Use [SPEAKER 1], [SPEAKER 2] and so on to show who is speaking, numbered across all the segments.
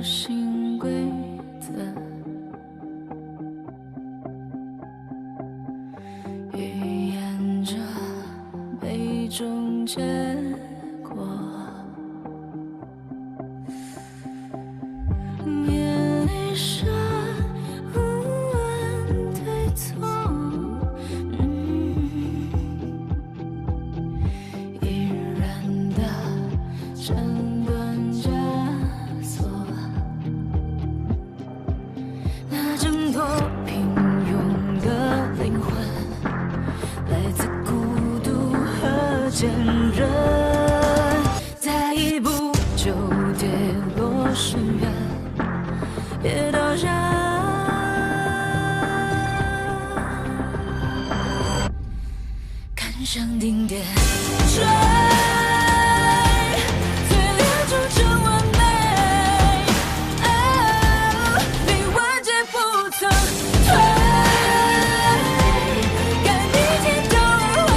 [SPEAKER 1] 新规则，预言着每种结果。面里是无问对错，依然的斩断枷锁。那挣脱平庸的灵魂，来自孤独和坚韧，再一步就跌落深渊，别倒下，看向顶点，追，最亮出成完美，比万劫不曾退，敢逆天都而回，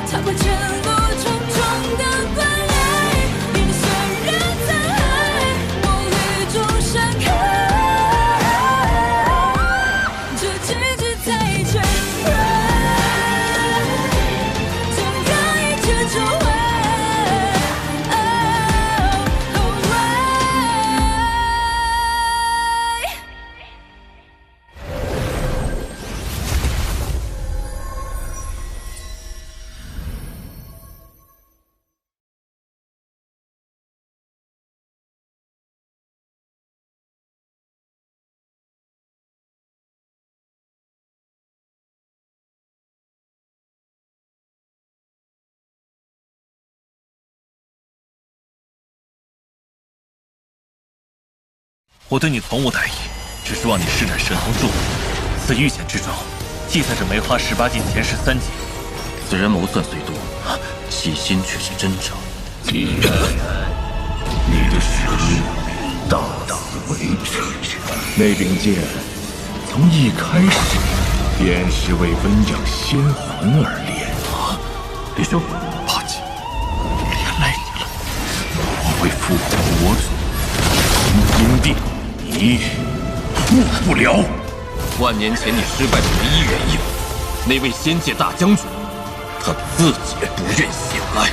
[SPEAKER 1] 踏破前路重重的关隘，迎虽然残骸，梦里中闪开，这奇迹在前来，想让一切重回。
[SPEAKER 2] 我对你从无歹意，只是望你施展神通助我。此遇险之状，记载着梅花18禁前13节。此人谋算虽多，其心却是真诚。
[SPEAKER 3] 既然你的使命到此为止，那柄剑从一开始便是为温养仙魂而炼。
[SPEAKER 2] 李兄，帕吉，连累你了。
[SPEAKER 3] 我为复活我主阴地，你误不了。
[SPEAKER 2] 万年前你失败的唯一原因，那位仙界大将军，他自己不愿醒来。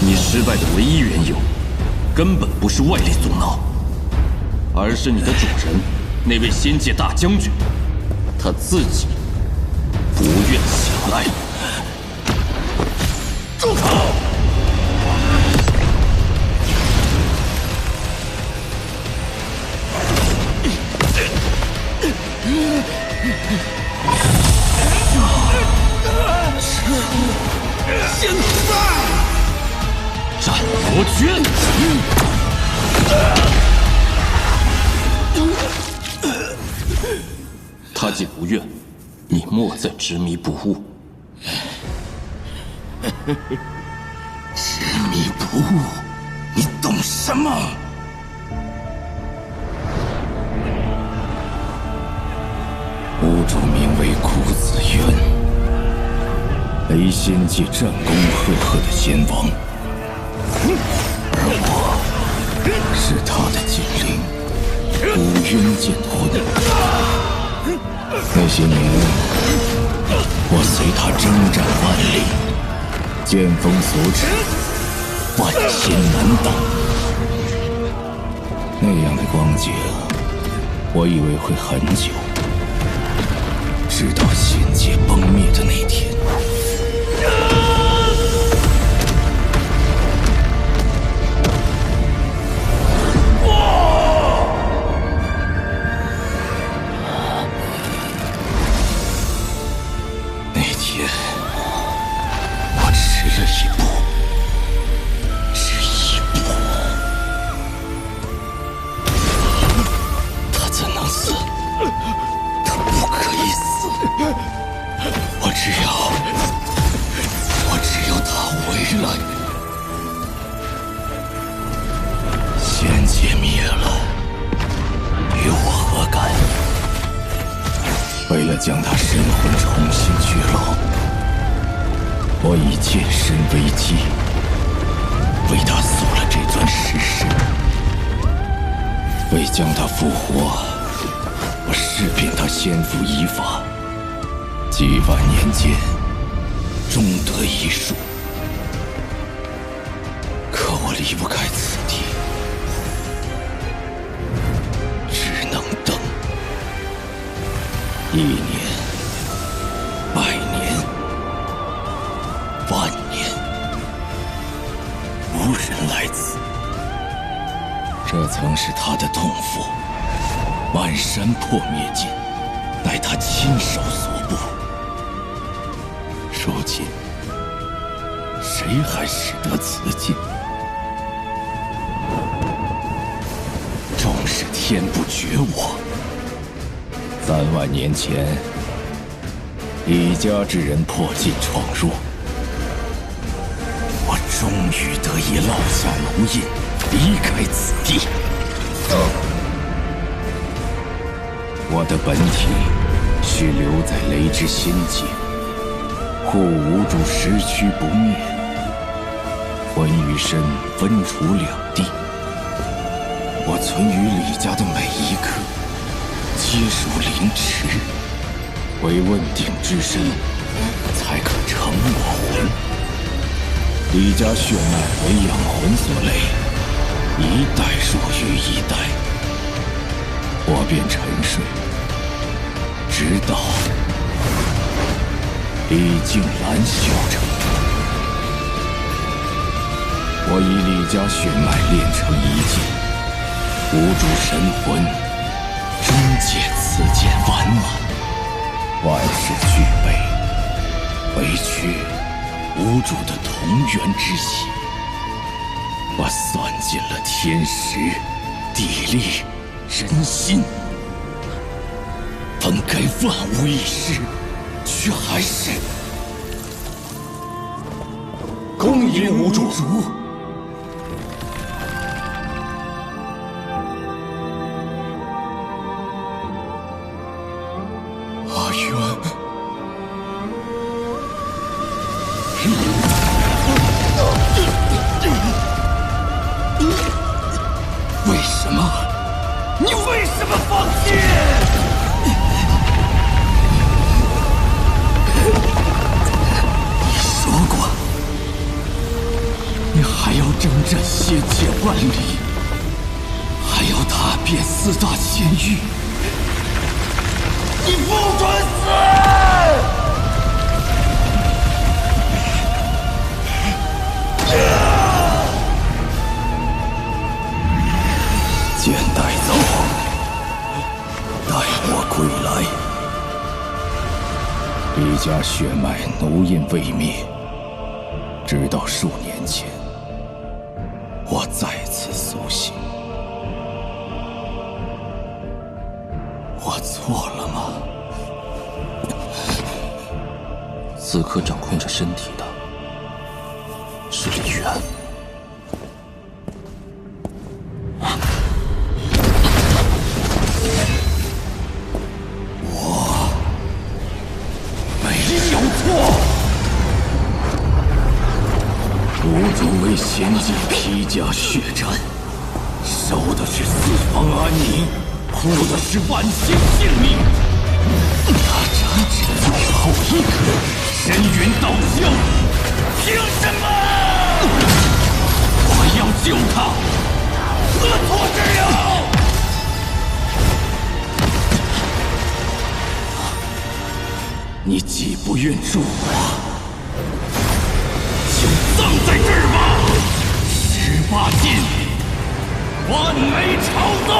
[SPEAKER 2] 你失败的唯一缘由，根本不是外力阻挠，而是你的主人，那位仙界大将军，他自己不愿醒来。住口！先战佛拳！他既不愿，你莫再执迷不悟。
[SPEAKER 3] 执迷不悟，你懂什么？吾主名为苦子渊，雷仙界战功赫赫的仙王，而我是他的近邻，古渊剑魂。那些年，我随他征战万里，剑锋所指，万仙难挡。那样的光景，我以为会很久，直到仙界崩灭的那天。那天，我迟了一步，只一步。他怎能死？他不可以死！我只要为了将他神魂重新聚拢，我以剑身为基，为他塑了这尊石室。为将他复活，我试遍他仙符医法，几万年间，终得一术。可我离不开此地，只能等。1年、100年、万年，无人来此。这曾是他的洞府，漫山破灭尽，乃他亲手所布。如今，谁还识得此境？终是天不绝我。3万年前，李家之人破镜闯入，我终于得以烙下奴印，离开此地。我的本体须留在雷之仙界，护无主时躯不灭，魂与身分处2地。我存于李家的每一刻，皆如凌迟，唯问鼎之身，才可成我魂。李家血脉为养魂所累，一代弱于一代，我便沉睡，直到李静兰修成。我以李家血脉炼成一剑，无主神魂，终借此剑完满。万事俱备，唯缺无主的同源之血。我算尽了天时、地利、人心，本该万无一失，却还是恭迎无主。阿渊，为什么？你为什么放弃？你说过，你还要征战仙界万里，还要踏遍4大仙域。你不准死！剑带走，待我归来。李家血脉奴印未灭，直到数年前，我再次苏醒。我错了吗？
[SPEAKER 2] 此刻掌控着身体的是李渊。
[SPEAKER 3] 我没有错。无主为仙界披甲血战，守的是4方安宁，护的是万仙性命。他斩至最后一刻，神云道消，凭什么？我要救他，何错之有？你既不愿助我，就葬在这儿吧。18禁，万没朝宗。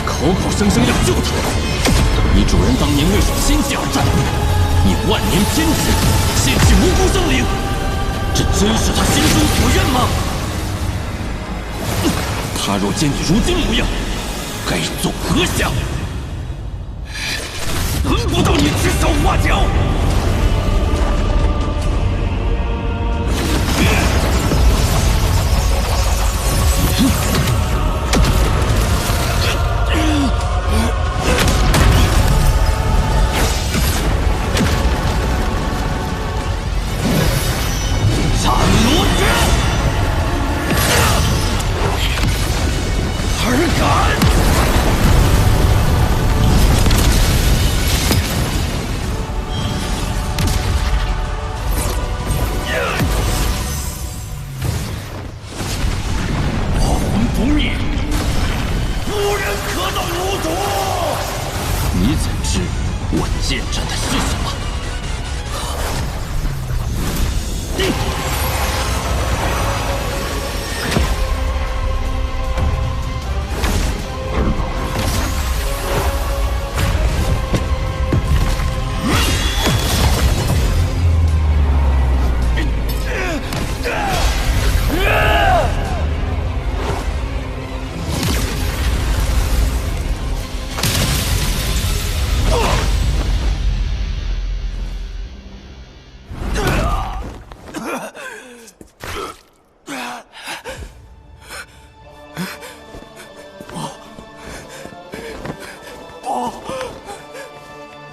[SPEAKER 2] 口口声声要救他，你主人当年为守仙界而战，你万年偏执，献祭无辜生灵，这真是他心中所愿吗？他若见你如今模样，该作何想？
[SPEAKER 3] 轮不到你指手画脚。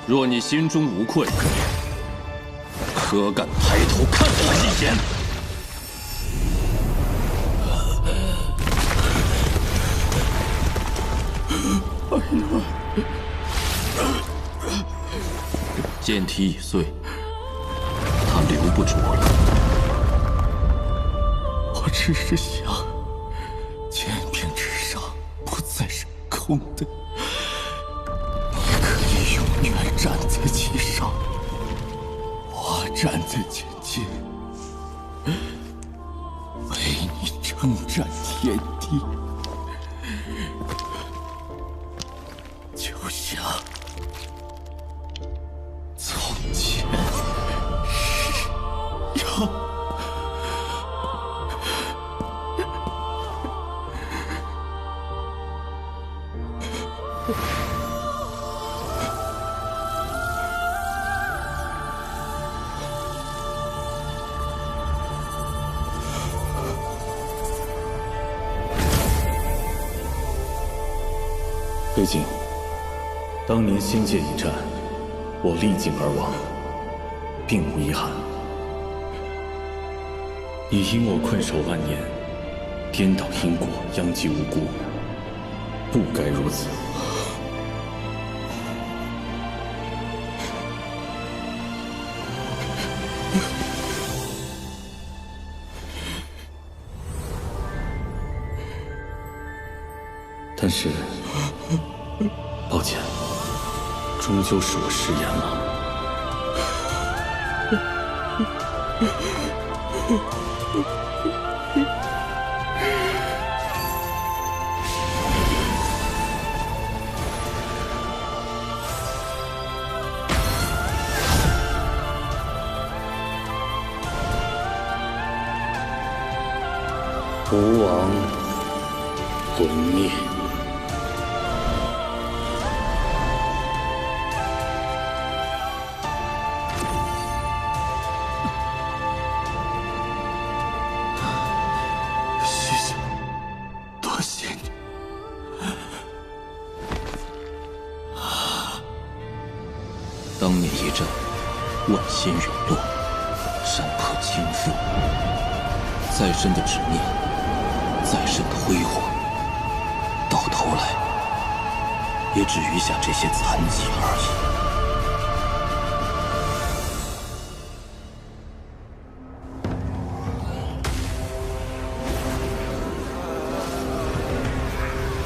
[SPEAKER 4] 若你心中无愧，可敢抬头看我一眼？剑体已碎，他留不住我了。
[SPEAKER 3] 我只是想，剑柄之上不再是空的。 永远站在其上，我站在前界，为你征战天地，就像从前是有。
[SPEAKER 5] 飞镜，当年仙界一战，我力尽而亡，并无遗憾。你因我困守万年，颠倒因果，殃及无辜，不该如此。但是，抱歉，终究是我食言了。吾王魂灭。
[SPEAKER 4] 当年一战，万仙陨落，山破倾覆。再深的执念，再深的辉煌，到头来也只余下这些残疾而已。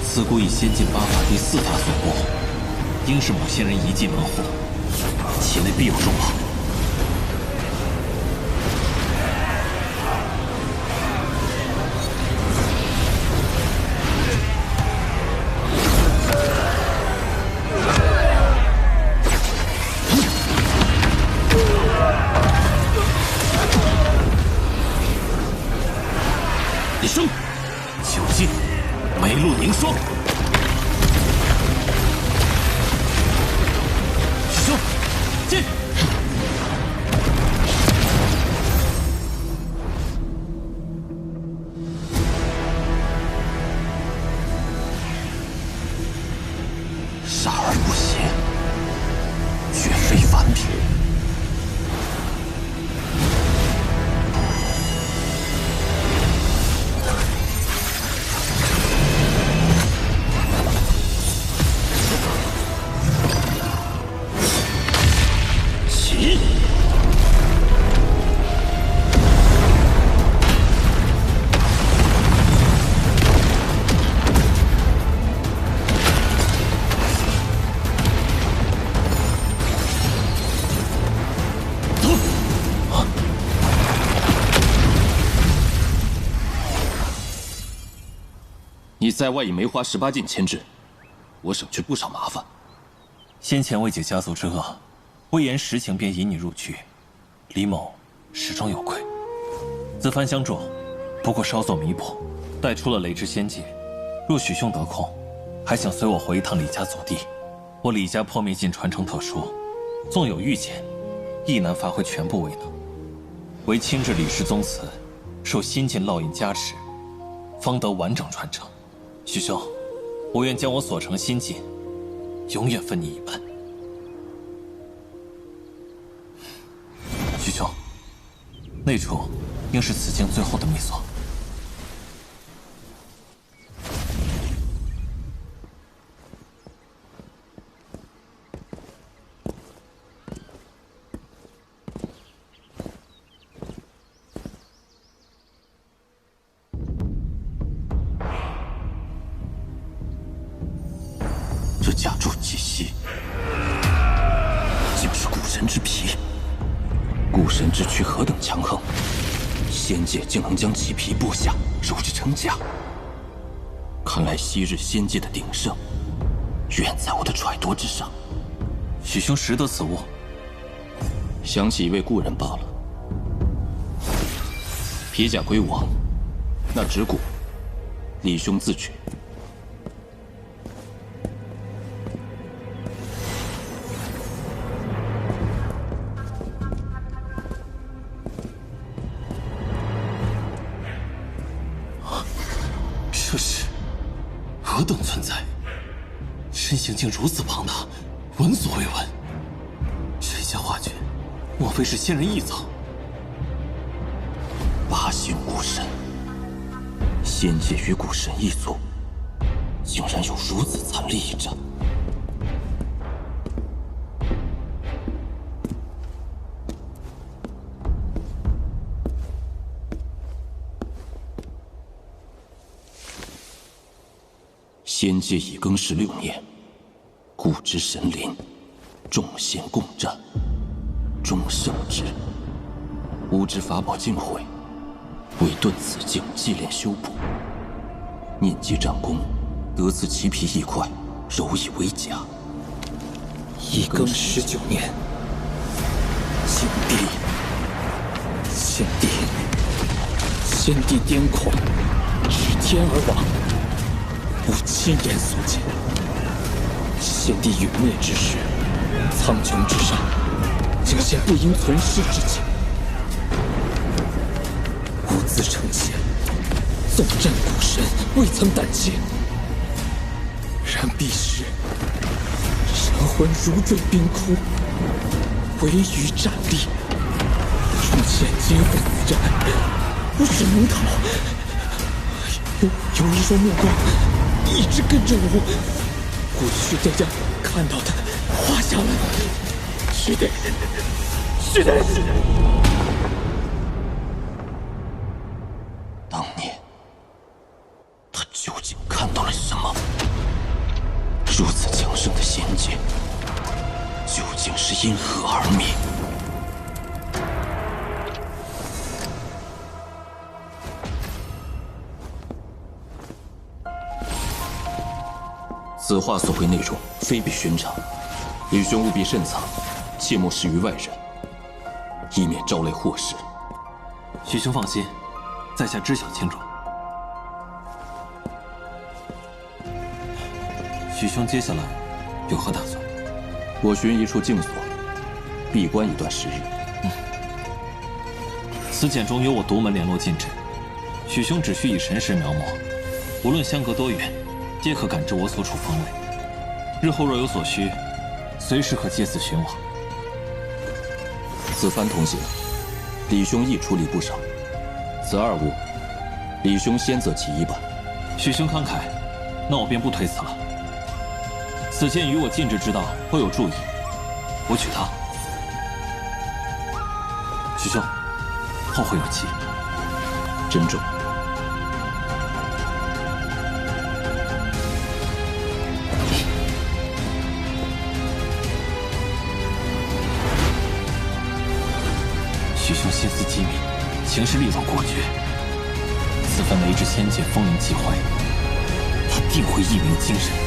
[SPEAKER 4] 此故以仙剑八法第4法所过，应是某仙人遗迹门户。 其内必有重宝。一生，九境，梅露凝霜。杀而不邪，绝非凡品。起！你在外以梅花18禁牵制，我省去不少麻烦。
[SPEAKER 2] 先前为解家族之恶，微言实情便引你入局，李某始终有愧。自番相助，不过稍作弥补，带出了雷之仙界。若许兄得空，还想随我回一趟李家祖地。我李家破灭境传承特殊，纵有御剑，亦难发挥全部威能。唯亲至李氏宗祠，受心境烙印加持，方得完整传承。许兄，我愿将我所成心境，永远分你一半。许兄，那处应是此境最后的秘所。
[SPEAKER 4] 这甲胄气息，竟是古神之皮。古神之躯何等强横，仙界竟能将其皮剥下，揉制成甲。看来昔日仙界的鼎盛，远在我的揣度之上。
[SPEAKER 2] 许兄识得此物？
[SPEAKER 4] 想起一位故人罢了。皮甲归王，那指骨，李兄自取。
[SPEAKER 2] 这是何等存在？身形竟如此庞大，闻所未闻。这件画卷，莫非是仙人臆造？
[SPEAKER 4] 八星古神，仙界与古神一族，竟然有如此惨烈一战。仙界已更16年，古之神灵，众仙共战，终胜之。吾之法宝尽毁，为遁此境祭炼修补。念及战功，得此奇皮一块，揉以为甲。
[SPEAKER 3] 一更19年，先帝癫狂，指天而亡。吾亲眼所见，先帝陨灭之时，苍穹之上，竟现不应存世之景。吾自成仙，纵战古神，未曾胆怯。然彼时，神魂如坠冰窟，唯余战力，众仙皆赴死战，吾只能逃。有一双目光一直跟着我，我须得将看到的画下来，须得。
[SPEAKER 4] 当年，他究竟看到了什么？如此强盛的仙界，究竟是因何而灭？此画所绘内容非比寻常，李兄务必慎藏，切莫示于外人，以免招来祸事。
[SPEAKER 2] 许兄放心，在下知晓清楚。许兄接下来有何打算？
[SPEAKER 4] 我寻一处静所，闭关一段时日。
[SPEAKER 2] 此简中有我独门联络禁制，许兄只需以神识描摹，无论相隔多远，皆可感知我所处方位。
[SPEAKER 5] 日后若有所需，随时可借此寻往。
[SPEAKER 4] 此番同行，李兄亦出力不少。此二物，李兄先择其一吧。
[SPEAKER 5] 许兄慷慨，那我便不推辞了。此剑与我禁制之道颇有注意，我取它。许兄，后会有期。
[SPEAKER 4] 珍重。
[SPEAKER 5] 许兄心思机敏，行事力道果决。此番雷之仙剑风铃既坏，他定会一鸣惊人。